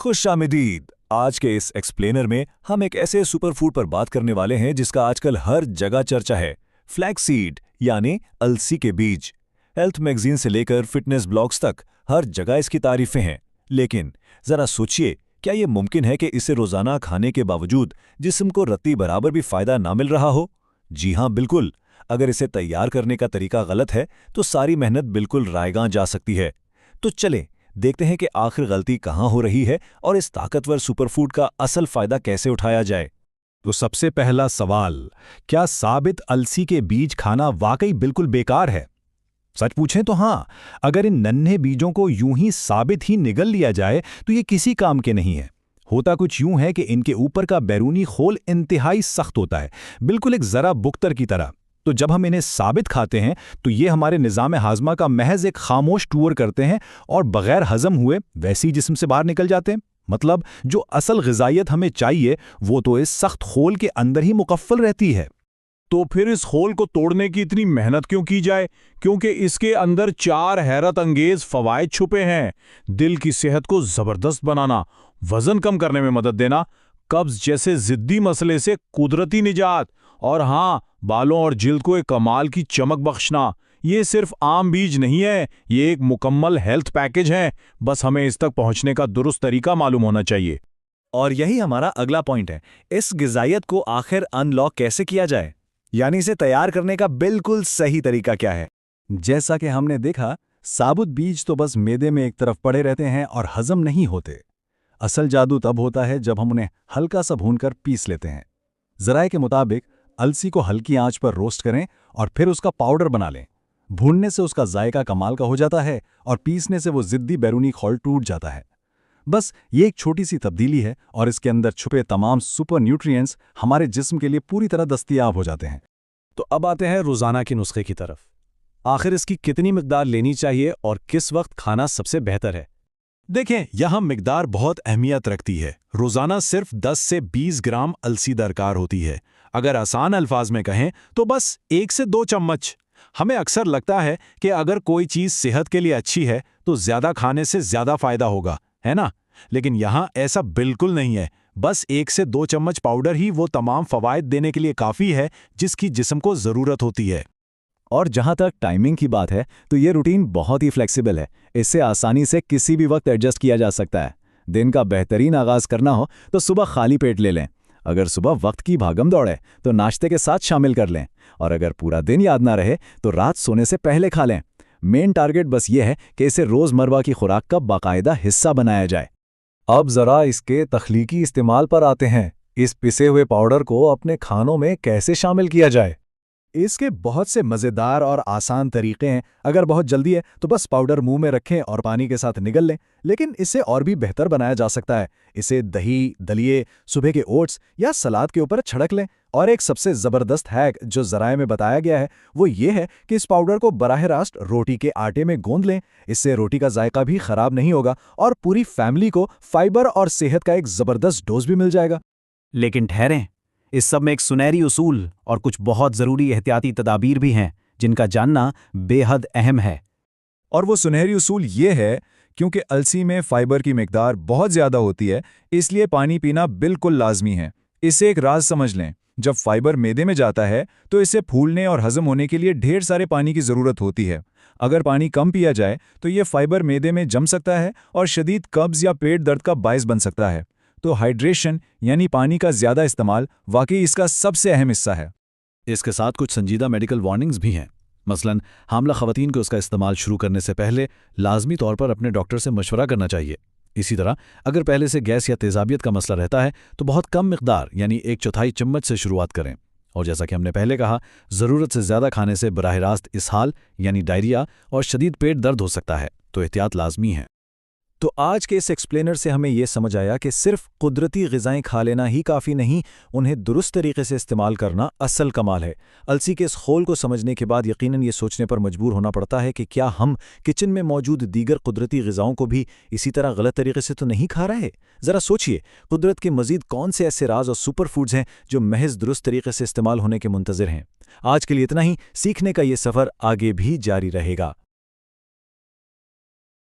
खुशामदीद। आज के इस एक्सप्लेनर में हम एक ऐसे सुपरफूड पर बात करने वाले हैं जिसका आजकल हर जगह चर्चा है। फ्लैक्सीड यानी अलसी के बीज। हेल्थ मैगजीन से लेकर फिटनेस ब्लॉग्स तक हर जगह इसकी तारीफें हैं। लेकिन जरा सोचिए, क्या ये मुमकिन है कि इसे रोजाना खाने के बावजूद जिस्म को रत्ती बराबर भी फायदा ना मिल रहा हो? जी हां, बिल्कुल। अगर इसे तैयार करने का तरीका गलत है तो सारी मेहनत बिल्कुल रायगां जा सकती है। तो चलें देखते हैं कि आखिर गलती कहां हो रही है और इस ताकतवर सुपरफूड का असल फायदा कैसे उठाया जाए। तो सबसे पहला सवाल, क्या साबित अलसी के बीज खाना वाकई बिल्कुल बेकार है? सच पूछें तो हां, अगर इन नन्हे बीजों को यूं ही साबित ही निगल लिया जाए तो ये किसी काम के नहीं है। होता कुछ यूं है कि इनके ऊपर का बैरूनी खोल इंतहाई सख्त होता है, बिल्कुल एक जरा बुख्तर की तरह। तो जब हम इन्हें साबित खाते हैं तो ये हमारे निज़ाम हाजमा का महज एक खामोश टूर करते हैं और बगैर हजम हुए वैसी जिस्म से बाहर निकल जाते हैं। मतलब जो असल ग़िज़ाइयत हमें चाहिए वो तो इस सख्त खोल के अंदर ही मुकफ्फल रहती है। तो फिर इस खोल को तोड़ने की इतनी मेहनत क्यों की जाए? क्योंकि इसके अंदर 4 हैरत अंगेज फवायद छुपे हैं। दिल की सेहत को जबरदस्त बनाना, वजन कम करने में मदद देना, कब्ज जैसे जिद्दी मसले से कुदरती निजात, और हाँ, बालों और जिल्द को एक कमाल की चमक बख्शना। ये सिर्फ आम बीज नहीं है, ये एक मुकम्मल हेल्थ पैकेज है। बस हमें इस तक पहुंचने का दुरुस्त तरीका मालूम होना चाहिए। और यही हमारा अगला पॉइंट है, इस गिजायत को आखिर अनलॉक कैसे किया जाए, यानी इसे तैयार करने का बिल्कुल सही तरीका क्या है। जैसा कि हमने देखा, साबुत बीज तो बस मैदे में एक तरफ पड़े रहते हैं और हजम नहीं होते। असल जादू तब होता है जब हम उन्हें हल्का सा भूनकर पीस लेते हैं। ज़राए के मुताबिक अलसी को हल्की आंच पर रोस्ट करें और फिर उसका पाउडर बना लें। भूनने से उसका जायका कमाल का हो जाता है और पीसने से वो जिद्दी बैरूनी खोल टूट जाता है। बस ये एक छोटी सी तब्दीली है और इसके अंदर छुपे तमाम सुपर न्यूट्रिएंट्स हमारे जिस्म के लिए पूरी तरह दस्तयाब हो जाते हैं। तो अब आते हैं रोजाना के नुस्खे की तरफ। आखिर इसकी कितनी मिकदार लेनी चाहिए और किस वक्त खाना सबसे बेहतर है? देखें, यहां मिकदार बहुत अहमियत रखती है। रोजाना सिर्फ 10 से 20 ग्राम अलसी दरकार होती है। अगर आसान अल्फाज में कहें तो बस 1 से 2 चम्मच। हमें अक्सर लगता है कि अगर कोई चीज़ सेहत के लिए अच्छी है तो ज़्यादा खाने से ज़्यादा फायदा होगा, है ना? लेकिन यहाँ ऐसा बिल्कुल नहीं है। बस 1 से 2 चम्मच पाउडर ही वो तमाम फवायद देने के लिए काफ़ी है जिसकी जिस्म को ज़रूरत होती है। और जहां तक टाइमिंग की बात है तो ये रूटीन बहुत ही फ्लेक्सिबल है। इससे आसानी से किसी भी वक्त एडजस्ट किया जा सकता है। दिन का बेहतरीन आगाज करना हो तो सुबह खाली पेट ले लें। अगर सुबह वक्त की भागम दौड़ है तो नाश्ते के साथ शामिल कर लें। और अगर पूरा दिन याद ना रहे तो रात सोने से पहले खा लें। मेन टारगेट बस ये है कि इसे रोज़मर्रा की खुराक का बाकायदा हिस्सा बनाया जाए। अब ज़रा इसके तख्लीकी इस्तेमाल पर आते हैं। इस पिसे हुए पाउडर को अपने खानों में कैसे शामिल किया जाए? इसके बहुत से मज़ेदार और आसान तरीके हैं। अगर बहुत जल्दी है तो बस पाउडर मुंह में रखें और पानी के साथ निगल लें। लेकिन इसे और भी बेहतर बनाया जा सकता है। इसे दही, दलिए, सुबह के ओट्स या सलाद के ऊपर छिड़क लें। और एक सबसे ज़बरदस्त हैक जो ज़राए में बताया गया है वो ये है कि इस पाउडर को बराह रास्त रोटी के आटे में गूंद लें। इससे रोटी का जायका भी ख़राब नहीं होगा और पूरी फैमिली को फाइबर और सेहत का एक ज़बरदस्त डोज भी मिल जाएगा। लेकिन ठहरें, इस सब में एक सुनहरी उसूल और कुछ बहुत ज़रूरी एहतियाती तदाबीर भी हैं जिनका जानना बेहद अहम है। और वो सुनहरी उसूल ये है, क्योंकि अलसी में फाइबर की मिकदार बहुत ज़्यादा होती है, इसलिए पानी पीना बिल्कुल लाजमी है। इसे एक राज समझ लें, जब फाइबर मैदे में जाता है तो इसे फूलने और हजम होने के लिए ढेर सारे पानी की ज़रूरत होती है। अगर पानी कम पिया जाए तो ये फाइबर मैदे में जम सकता है और शदीद कब्ज़ या पेट दर्द का बायस बन सकता है। तो हाइड्रेशन यानी पानी का ज़्यादा इस्तेमाल वाकई इसका सबसे अहम हिस्सा है। इसके साथ कुछ संजीदा मेडिकल वार्निंग्स भी हैं। मसलन हामला ख़वातीन को इसका इस्तेमाल शुरू करने से पहले लाजमी तौर पर अपने डॉक्टर से मशवरा करना चाहिए। इसी तरह अगर पहले से गैस या तेज़ाबियत का मसला रहता है तो बहुत कम मिकदार यानी 1/4 चम्मच से शुरुआत करें। और जैसा कि हमने पहले कहा, ज़रूरत से ज़्यादा खाने से बराह रास्त इसहाल यानी डायरिया और शदीद पेट दर्द हो सकता है, तो एहतियात लाजमी है। तो आज के इस एक्सप्लेनर से हमें यह समझ आया कि सिर्फ कुदरती ग़िज़ाएं खा लेना ही काफ़ी नहीं, उन्हें दुरुस्त तरीके से इस्तेमाल करना असल कमाल है। अलसी के इस खोल को समझने के बाद यकीनन ये सोचने पर मजबूर होना पड़ता है कि क्या हम किचन में मौजूद दीगर कुदरती ग़िज़ाओं को भी इसी तरह गलत तरीके से तो नहीं खा रहे। ज़रा सोचिए, कुदरत के मज़ीद कौन से ऐसे राज और सुपर फूड्स हैं जो महज दुरुस्त तरीके से इस्तेमाल होने के मुंतज़िर हैं। आज के लिए इतना ही। सीखने का ये सफ़र आगे भी जारी रहेगा।